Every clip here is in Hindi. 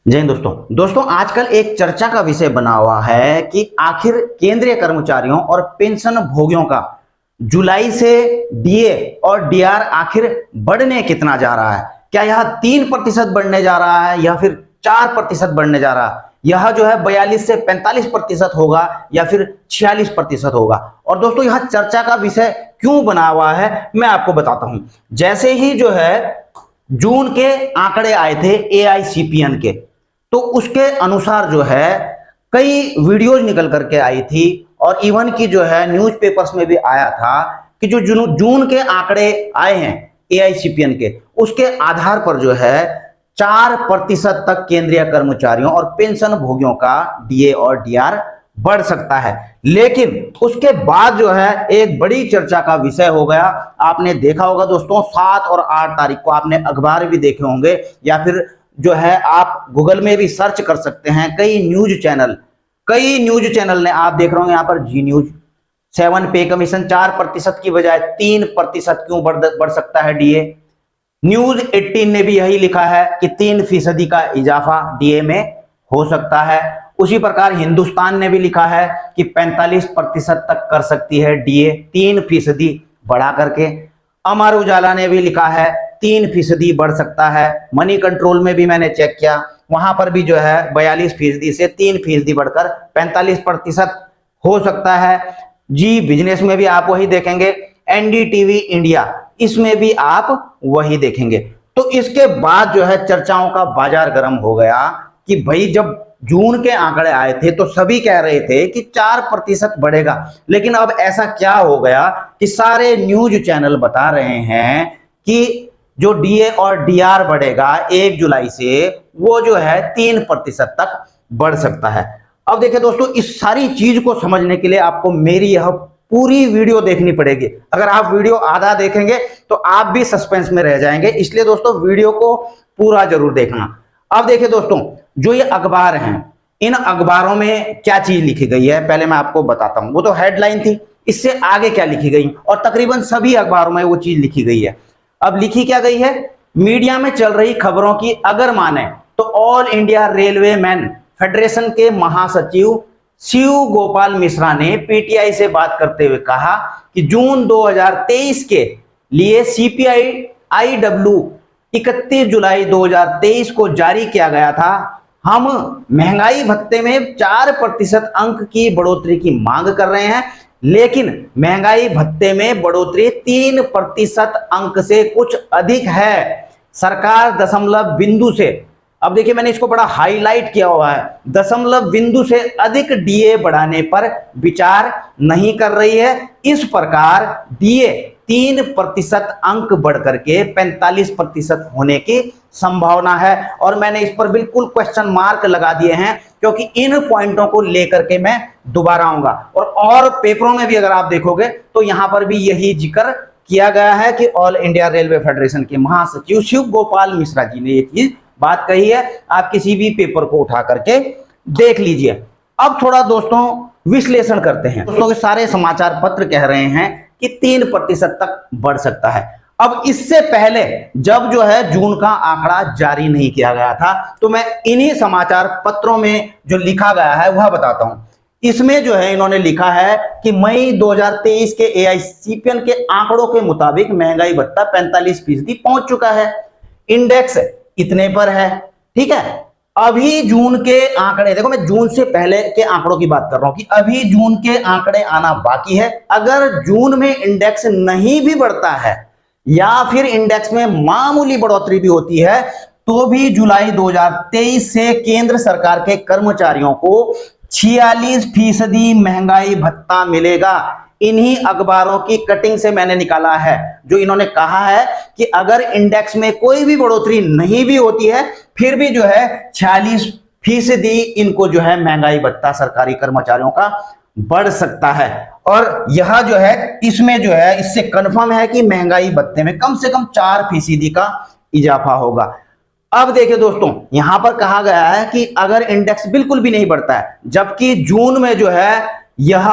जय हिंद दोस्तों आजकल एक चर्चा का विषय बना हुआ है कि आखिर केंद्रीय कर्मचारियों और पेंशन भोगियों का जुलाई से डीए और डीआर आखिर बढ़ने कितना जा रहा है। क्या यह 3% बढ़ने जा रहा है या फिर 4% बढ़ने जा रहा है। यह जो है 42 से 45% होगा या फिर 46% होगा। और दोस्तों यह चर्चा का विषय क्यों बना हुआ है मैं आपको बताता हूं। जैसे ही जो है जून के आंकड़े आए थे एआईसीपीएन के, तो उसके अनुसार जो है कई वीडियोज निकल करके आई थी और इवन की जो है न्यूज़पेपर्स में भी आया था कि जो जून के आंकड़े आए हैं एआईसीपीएन के, उसके आधार पर जो है 4% तक केंद्रीय कर्मचारियों और पेंशन भोगियों का डीए और डीआर बढ़ सकता है। लेकिन उसके बाद जो है एक बड़ी चर्चा का विषय हो गया। आपने देखा होगा दोस्तों 7 और 8 तारीख को आपने अखबार भी देखे होंगे या फिर जो है आप गूगल में भी सर्च कर सकते हैं। कई न्यूज चैनल ने, आप देख रहे होंगे यहाँ पर जी न्यूज 7 पे कमीशन 4% की बजाय 3% क्यों बढ़ सकता है डीए। न्यूज 18 ने भी यही लिखा है कि 3% का इजाफा डीए में हो सकता है। उसी प्रकार हिंदुस्तान ने भी लिखा है कि 45% तक कर सकती है डीए 3% बढ़ा करके। अमर उजाला ने भी लिखा है 3% बढ़ सकता है। मनी कंट्रोल में भी मैंने चेक किया, वहां पर भी जो है 42% से 3% बढ़कर 45% हो सकता है। जी बिजनेस में भी आप वही देखेंगे, एनडीटीवी इंडिया इसमें भी आप वही देखेंगे। तो इसके बाद जो है चर्चाओं का बाजार गर्म हो गया कि भाई जब जून के आंकड़े आए थे तो सभी कह रहे थे कि 4% बढ़ेगा, लेकिन अब ऐसा क्या हो गया कि सारे न्यूज चैनल बता रहे हैं कि जो डीए और डीआर बढ़ेगा 1 जुलाई से वो जो है 3% तक बढ़ सकता है। अब देखिए दोस्तों, इस सारी चीज को समझने के लिए आपको मेरी यह पूरी वीडियो देखनी पड़ेगी। अगर आप वीडियो आधा देखेंगे तो आप भी सस्पेंस में रह जाएंगे, इसलिए दोस्तों वीडियो को पूरा जरूर देखना। अब देखिए दोस्तों, जो ये अखबार हैं, इन अखबारों में क्या चीज लिखी गई है पहले मैं आपको बताता हूं। वो तो हेडलाइन थी, इससे आगे क्या लिखी गई, और तकरीबन सभी अखबारों में वो चीज लिखी गई है। अब लिखी क्या गई है, मीडिया में चल रही खबरों की अगर माने तो all India railway man federation के महासचिव शिव गोपाल मिश्रा ने पीटीआई से बात करते हुए कहा कि जून 2023 के लिए सीपीआई आईडब्ल्यू 31 जुलाई 2023 को जारी किया गया था। हम महंगाई भत्ते में 4% अंक की बढ़ोतरी की मांग कर रहे हैं, लेकिन महंगाई भत्ते में बढ़ोतरी 3% अंक से कुछ अधिक है। सरकार दशमलव बिंदु से, अब देखिए मैंने इसको बड़ा हाईलाइट किया हुआ है, दशमलव बिंदु से अधिक डीए बढ़ाने पर विचार नहीं कर रही है। इस प्रकार डीए 3% अंक बढ़ करके 45% होने की संभावना है। और मैंने इस पर बिल्कुल क्वेश्चन मार्क लगा दिए हैं क्योंकि इन पॉइंटों को लेकर के मैं दोबारा आऊंगा। और पेपरों में भी अगर आप देखोगे तो यहां पर भी यही जिक्र किया गया है कि ऑल इंडिया रेलवे फेडरेशन के महासचिव शिव गोपाल मिश्रा जी ने ये चीज बात कही है। आप किसी भी पेपर को उठा करके देख लीजिए। अब थोड़ा दोस्तों विश्लेषण करते हैं। दोस्तों के सारे समाचार पत्र कह रहे हैं कि 3% तक बढ़ सकता है। अब इससे पहले जब जो है जून का आंकड़ा जारी नहीं किया गया था तो मैं इन्हीं समाचार पत्रों में जो लिखा गया है वह बताता हूं। इसमें जो है इन्होंने लिखा है कि मई 2023 के एआईसीपीएन के आंकड़ों के मुताबिक महंगाई भत्ता 45% पहुंच चुका है, इंडेक्स इतने पर है। ठीक है, अभी जून के आंकड़े, देखो मैं जून से पहले के आंकड़ों की बात कर रहा हूं कि अभी जून के आंकड़े आना बाकी है। अगर जून में इंडेक्स नहीं भी बढ़ता है या फिर इंडेक्स में मामूली बढ़ोतरी भी होती है तो भी जुलाई 2023 से केंद्र सरकार के कर्मचारियों को 46% महंगाई भत्ता मिलेगा। इन्हीं अखबारों की कटिंग से मैंने निकाला है, जो इन्होंने कहा है कि अगर इंडेक्स में कोई भी बढ़ोतरी नहीं भी होती है फिर भी जो है 46% इनको जो है महंगाई भत्ता सरकारी कर्मचारियों का बढ़ सकता है। और यह जो है इसमें जो है इससे कंफर्म है कि महंगाई भत्ते में कम से कम 4% का इजाफा होगा। अब देखिए दोस्तों, यहां पर कहा गया है कि अगर इंडेक्स बिल्कुल भी नहीं बढ़ता है, जबकि जून में जो है यह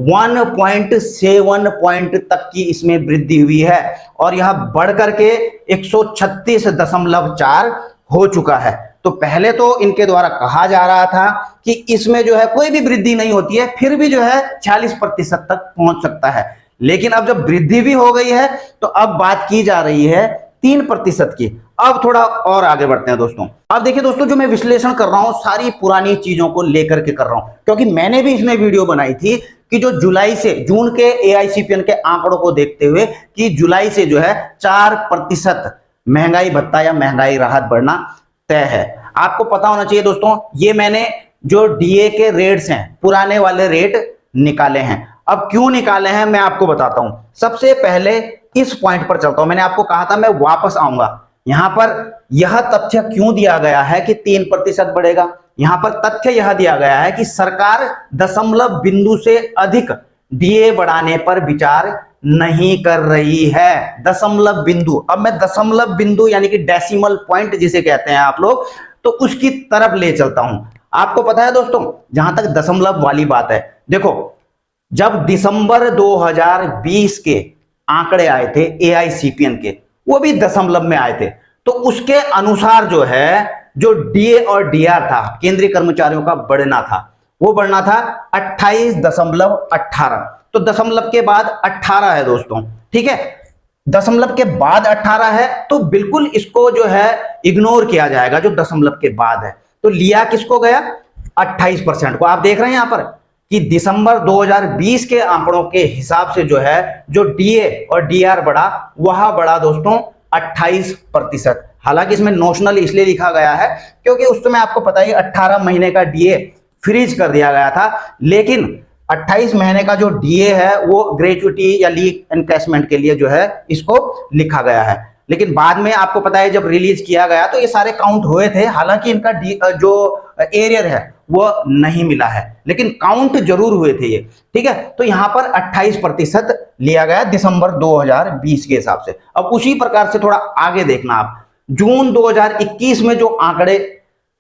1.7 पॉइंट तक की इसमें वृद्धि हुई है और यह बढ़ करके 136.4 हो चुका है। तो पहले तो इनके द्वारा कहा जा रहा था कि इसमें जो है कोई भी वृद्धि नहीं होती है, फिर भी जो है 46% तक पहुंच सकता है। लेकिन अब जब वृद्धि भी हो गई है तो अब बात की जा रही है 3% की। अब थोड़ा और आगे बढ़ते हैं दोस्तों। अब देखिए दोस्तों, जो मैं विश्लेषण कर रहा हूं सारी पुरानी चीजों को लेकर के कर रहा हूं, क्योंकि मैंने भी इसमें वीडियो बनाई थी कि जो जुलाई से जून के AICPN के आंकड़ों को देखते हुए कि जुलाई से जो है 4% महंगाई भत्ता या महंगाई राहत बढ़ना तय है। आपको पता होना चाहिए दोस्तों, ये मैंने जो DA के रेट्स हैं पुराने वाले रेट निकाले हैं। अब क्यों निकाले हैं मैं आपको बताता हूं। सबसे पहले इस पॉइंट पर चलता हूं। मैंने आपको कहा था मैं वापस आऊंगा। यहां पर यह तथ्य क्यों दिया गया है कि 3% बढ़ेगा। यहां पर तथ्य यह दिया गया है कि सरकार दशमलव बिंदु से अधिक DA बढ़ाने पर विचार नहीं कर रही है। दशमलव बिंदु, अब मैं दशमलव बिंदु यानी कि डेसिमल पॉइंट जिसे कहते हैं आप लोग, तो उसकी तरफ ले चलता हूं। आपको पता है दोस्तों, जहां तक दशमलव वाली बात है, देखो जब दिसंबर 2020 के आंकड़े आए थे AICPN के, वो भी दशमलव में आए थे। तो उसके अनुसार जो है जो DA और DR था, केंद्रीय कर्मचारियों का बढ़ना था, वो बढ़ना था 28.18। तो दशमलव के बाद 18 है दोस्तों, ठीक है। दशमलव के बाद 18 है तो बिल्कुल इसको जो है इग्नोर किया जाएगा जो दशमलव के बाद है। तो लिया किसको गया, 28% को। आप देख रहे हैं यहां पर कि दिसंबर 2020 के आंकड़ों के हिसाब से जो है जो DA और DR बढ़ा, वह बढ़ा दोस्तों 28%। हालांकि इसमें नोशनल इसलिए लिखा गया है क्योंकि उस समय आपको पता है 18 महीने का DA फ्रीज कर दिया गया था, लेकिन 28 महीने का जो DA है वो ग्रेचुइटी या लीव एनकैशमेंट के लिए जो है इसको लिखा गया है। लेकिन बाद में आपको पता है जब रिलीज किया गया तो ये सारे काउंट हुए थे। हालांकि इनका जो एरियर है वो नहीं मिला है, लेकिन काउंट जरूर हुए थे ये, ठीक है। तो यहां पर 28% लिया गया दिसंबर 2020 के हिसाब से। अब उसी प्रकार से थोड़ा आगे देखना आप, जून 2021 में जो आंकड़े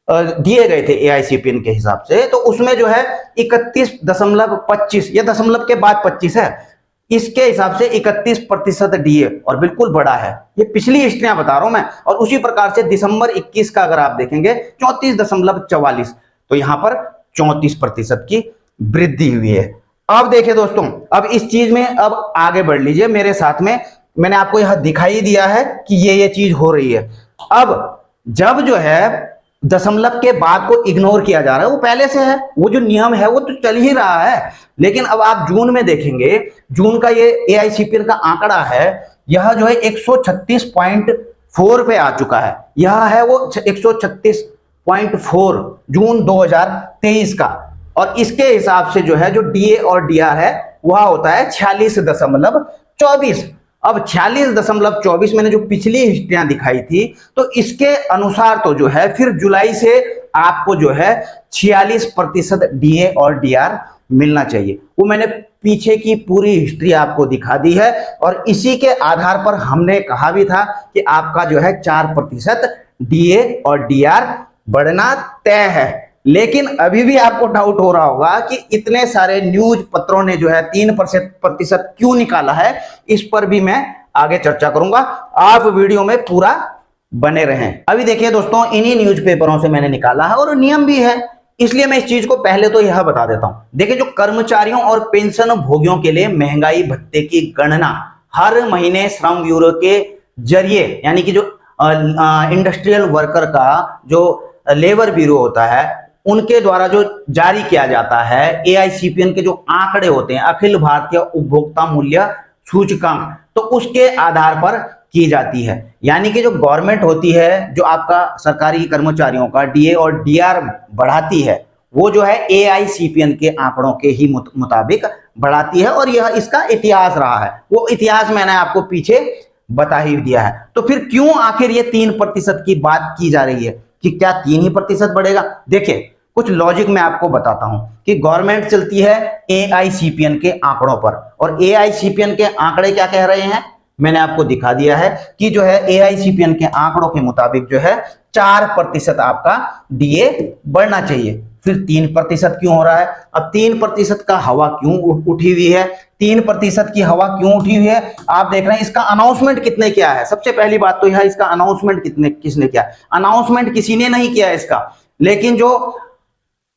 दिए गए थे AICPN के हिसाब से, तो उसमें जो है 31.25, ये दशमलव के बाद 25 है, इसके हिसाब से 31% DA और बिल्कुल बड़ा है। ये पिछली हिस्ट्रियां बता रहा हूं मैं। और उसी प्रकार से दिसंबर 21 का अगर आप देखेंगे 34.44, तो यहां पर 34% की वृद्धि हुई है। अब देखिए दोस्तों, अब इस चीज में अब आगे बढ़ लीजिए मेरे साथ में। मैंने आपको यह दिखाई दिया है कि ये चीज हो रही है। अब जब जो है दशमलव के बाद को इग्नोर किया जा रहा है, वो पहले से है, वो जो नियम है वो तो चल ही रहा है। लेकिन अब आप जून में देखेंगे, जून का ये AICPN का आंकड़ा है, यह जो है 136.4 पे आ चुका है। यह है वो 136.4 जून 2023 का। और इसके हिसाब से जो है जो DA और DR है वह होता है 46.24। अब 46.24 मैंने जो पिछली हिस्ट्रियां दिखाई थी, तो इसके अनुसार तो जो है फिर जुलाई से आपको जो है 46% DA और DR मिलना चाहिए। वो मैंने पीछे की पूरी हिस्ट्री आपको दिखा दी है और इसी के आधार पर हमने कहा भी था कि आपका जो है 4% DA और DR बढ़ना तय है। लेकिन अभी भी आपको डाउट हो रहा होगा कि इतने सारे न्यूज पत्रों ने जो है 3% क्यों निकाला है। इस पर भी मैं आगे चर्चा करूंगा, आप वीडियो में पूरा बने रहें। अभी देखिए दोस्तों, इन्हीं न्यूज़पेपरों से मैंने निकाला है और नियम भी है, इसलिए मैं इस चीज को पहले तो यह बता देता हूं। देखिए, जो कर्मचारियों और पेंशन भोगियों के लिए महंगाई भत्ते की गणना हर महीने श्रम ब्यूरो के जरिए, यानी कि जो इंडस्ट्रियल वर्कर का जो लेबर ब्यूरो होता है उनके द्वारा जो जारी किया जाता है, AICPN के जो आंकड़े होते हैं, अखिल भारतीय उपभोक्ता मूल्य सूचकांक, तो उसके आधार पर की जाती है। यानी कि जो गवर्नमेंट होती है, जो आपका सरकारी कर्मचारियों का DA और DR बढ़ाती है, वो जो है AICPN के आंकड़ों के ही मुताबिक बढ़ाती है। और यह इसका इतिहास रहा है, वो इतिहास मैंने आपको पीछे बता ही दिया है। तो फिर क्यों आखिर ये 3% की बात की जा रही है कि क्या 3% बढ़ेगा। देखिए, कुछ लॉजिक मैं आपको बताता हूं कि गवर्नमेंट चलती है AICPN के आंकड़ों पर, और AICPN के आंकड़े क्या कह रहे हैं मैंने आपको दिखा दिया है कि जो है एआईसीपीएन के आंकड़ों के मुताबिक जो है 4% आपका डीए बढ़ना चाहिए। फिर 3% क्यों हो रहा है? अब 3% का हवा क्यों उठी हुई है? 3% की हवा क्यों उठी हुई है? आप देख रहे हैं इसका अनाउंसमेंट कितने किया है। सबसे पहली बात तो यह इसका अनाउंसमेंट किसने किया? अनाउंसमेंट किसी ने नहीं किया इसका, लेकिन जो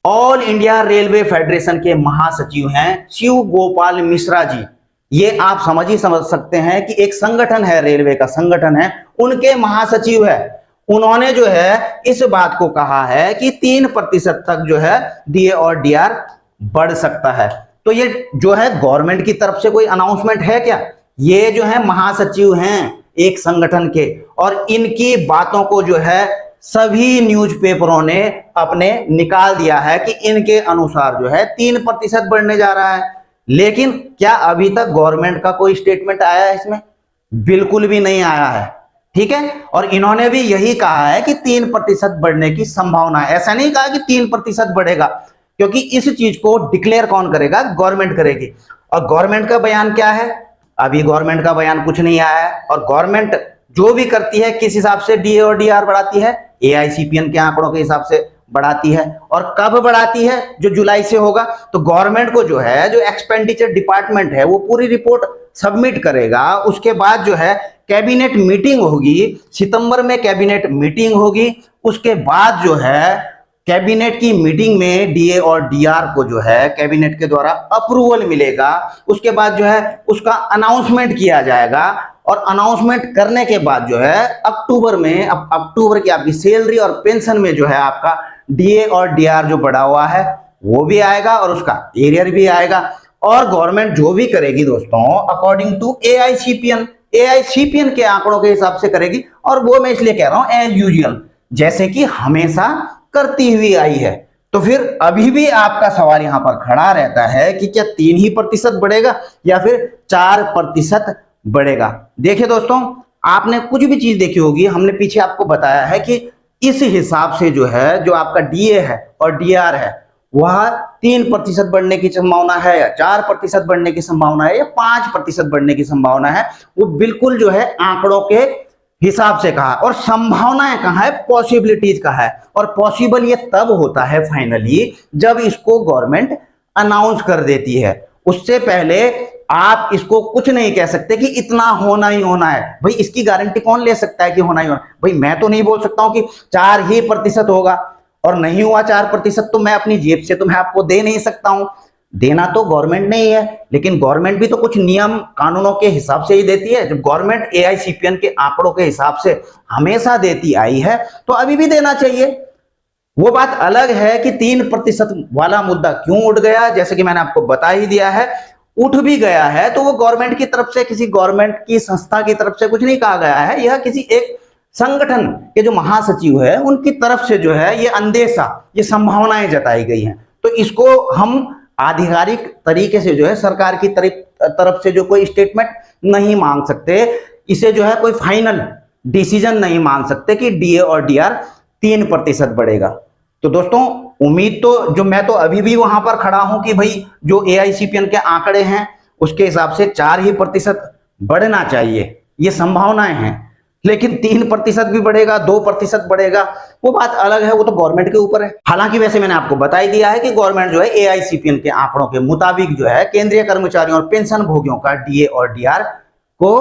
ऑल इंडिया रेलवे फेडरेशन के महासचिव हैं शिव गोपाल मिश्रा जी, ये आप समझ सकते हैं कि एक संगठन है, रेलवे का संगठन है, उनके महासचिव है। उन्होंने जो है इस बात को कहा है कि 3% तक जो है डीए और डीआर बढ़ सकता है। तो ये जो है गवर्नमेंट की तरफ से कोई अनाउंसमेंट है क्या? ये जो है महासचिव हैं एक संगठन के, और इनकी बातों को जो है सभी न्यूज़पेपरों ने अपने निकाल दिया है कि इनके अनुसार जो है 3% बढ़ने जा रहा है। लेकिन क्या अभी तक गवर्नमेंट का कोई स्टेटमेंट आया है इसमें? बिल्कुल भी नहीं आया है, ठीक है। और इन्होंने भी यही कहा है कि 3% बढ़ने की संभावना है। ऐसा नहीं कहा कि 3% बढ़ेगा, क्योंकि इस चीज को डिक्लेयर कौन करेगा? गवर्नमेंट करेगी। और गवर्नमेंट का बयान क्या है? अभी गवर्नमेंट का बयान कुछ नहीं आया है। और गवर्नमेंट जो भी करती है किस हिसाब से डीए और डीआर बढ़ाती है? एआईसीपीएन के आंकड़ों के हिसाब से बढ़ाती है। और कब बढ़ाती है? जो जुलाई से होगा। तो गवर्नमेंट को जो है, जो एक्सपेंडिचर डिपार्टमेंट है, वो पूरी रिपोर्ट सबमिट करेगा। उसके बाद जो है कैबिनेट मीटिंग होगी, सितंबर में कैबिनेट मीटिंग होगी। उसके बाद जो है कैबिनेट की मीटिंग में डीए और डीआर को जो है कैबिनेट के द्वारा अप्रूवल मिलेगा। उसके बाद जो है उसका अनाउंसमेंट किया जाएगा, और अनाउंसमेंट करने के बाद जो है अक्टूबर में, अब अक्टूबर की आपकी सैलरी और पेंशन में जो है आपका डीए और डीआर जो बढ़ा हुआ है वो भी आएगा, और उसका एरियर भी आएगा। और गवर्नमेंट जो भी करेगी दोस्तों अकॉर्डिंग टू एआईसीपीएन के आंकड़ों के हिसाब से करेगी। और वो मैं इसलिए कह रहा हूं एज यूजुअल, जैसे कि हमेशा करती हुई आई है। तो फिर अभी भी आपका सवाल यहां पर खड़ा रहता है कि क्या 3% बढ़ेगा या फिर 4% बढ़ेगा? देखिए दोस्तों, आपने कुछ भी चीज देखी होगी, हमने पीछे आपको बताया है कि इस हिसाब से जो है, जो आपका डीए है और डीआर है, वह 3% बढ़ने की संभावना है या 4% बढ़ने की संभावना है या 5% बढ़ने की संभावना है, वो बिल्कुल जो है आंकड़ों के हिसाब से कहा। और संभावनाएं कहाँ है? पॉसिबिलिटीज कहाँ है? और पॉसिबल ये तब होता है फाइनली जब इसको गवर्नमेंट अनाउंस कर देती है। उससे पहले आप इसको कुछ नहीं कह सकते कि इतना होना ही होना है। भाई इसकी गारंटी कौन ले सकता है कि होना ही होना? भाई मैं तो नहीं बोल सकता हूं कि 4% होगा, और नहीं हुआ 4% तो मैं अपनी जेब से तो मैं आपको दे नहीं सकता हूं। देना तो गवर्नमेंट नहीं है, लेकिन गवर्नमेंट भी तो कुछ नियम कानूनों के हिसाब से ही देती है। जब गवर्नमेंट एआईसीपीएन के आंकड़ों के हिसाब से हमेशा देती आई है तो अभी भी देना चाहिए। वो बात अलग है कि 3% वाला मुद्दा क्यों उठ गया, जैसे कि मैंने आपको बता ही दिया है। उठ भी गया है तो वो गवर्नमेंट की तरफ से, किसी गवर्नमेंट की संस्था की तरफ से कुछ नहीं कहा गया है। यह किसी एक संगठन के जो महासचिव है उनकी तरफ से जो है ये अंदेशा, ये संभावनाएं जताई गई हैं। तो इसको हम आधिकारिक तरीके से जो है सरकार की तरफ से जो कोई स्टेटमेंट नहीं मांग सकते, इसे जो है कोई फाइनल डिसीजन नहीं मान सकते कि डीए और डीआर 3% बढ़ेगा। तो दोस्तों उम्मीद तो जो मैं तो अभी भी वहां पर खड़ा हूं कि भाई जो एआईसीपीएन के आंकड़े हैं उसके हिसाब से 4% बढ़ना चाहिए, ये संभावनाएं हैं। लेकिन 3% भी बढ़ेगा, 2% बढ़ेगा, वो बात अलग है, वो तो गवर्नमेंट के ऊपर है। हालांकि वैसे मैंने आपको बता ही दिया है कि गवर्नमेंट जो है एआईसीपीएन के आंकड़ों के मुताबिक जो है केंद्रीय कर्मचारियों और पेंशन भोगियों का डीए और डीआर को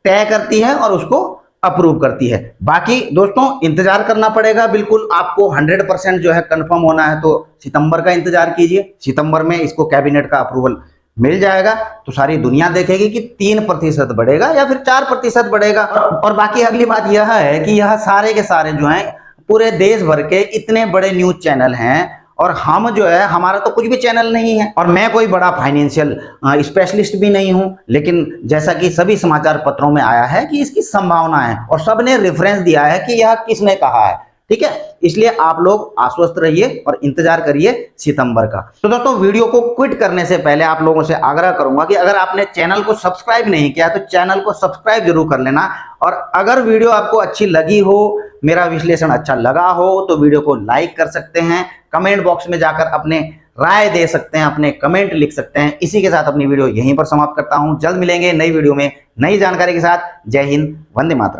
तय करती है और उसको अप्रूव करती है। बाकी दोस्तों इंतजार करना पड़ेगा। बिल्कुल आपको 100% जो है कंफर्म होना है तो सितंबर का इंतजार कीजिए। सितंबर में इसको कैबिनेट का अप्रूवल मिल जाएगा तो सारी दुनिया देखेगी कि 3% बढ़ेगा या फिर 4% बढ़ेगा। और बाकी अगली बात यह है कि यह सारे के सारे जो हैं पूरे देश भर के इतने बड़े न्यूज चैनल हैं, और हम जो है हमारा तो कुछ भी चैनल नहीं है, और मैं कोई बड़ा फाइनेंशियल स्पेशलिस्ट भी नहीं हूं। लेकिन जैसा कि सभी समाचार पत्रों में आया है कि इसकी संभावना है, और सबने रेफरेंस दिया है कि यह किसने कहा है, ठीक है। इसलिए आप लोग आश्वस्त रहिए और इंतजार करिए सितंबर का। तो दोस्तों वीडियो को क्विट करने से पहले आप लोगों से आग्रह करूंगा कि अगर आपने चैनल को सब्सक्राइब नहीं किया तो चैनल को सब्सक्राइब जरूर कर लेना। और अगर वीडियो आपको अच्छी लगी हो, मेरा विश्लेषण अच्छा लगा हो, तो वीडियो को लाइक कर सकते हैं। कमेंट बॉक्स में जाकर अपने राय दे सकते हैं, अपने कमेंट लिख सकते हैं। इसी के साथ अपनी वीडियो यहीं पर समाप्त करता हूं। जल्द मिलेंगे नई वीडियो में नई जानकारी के साथ। जय हिंद, वंदे मातरम।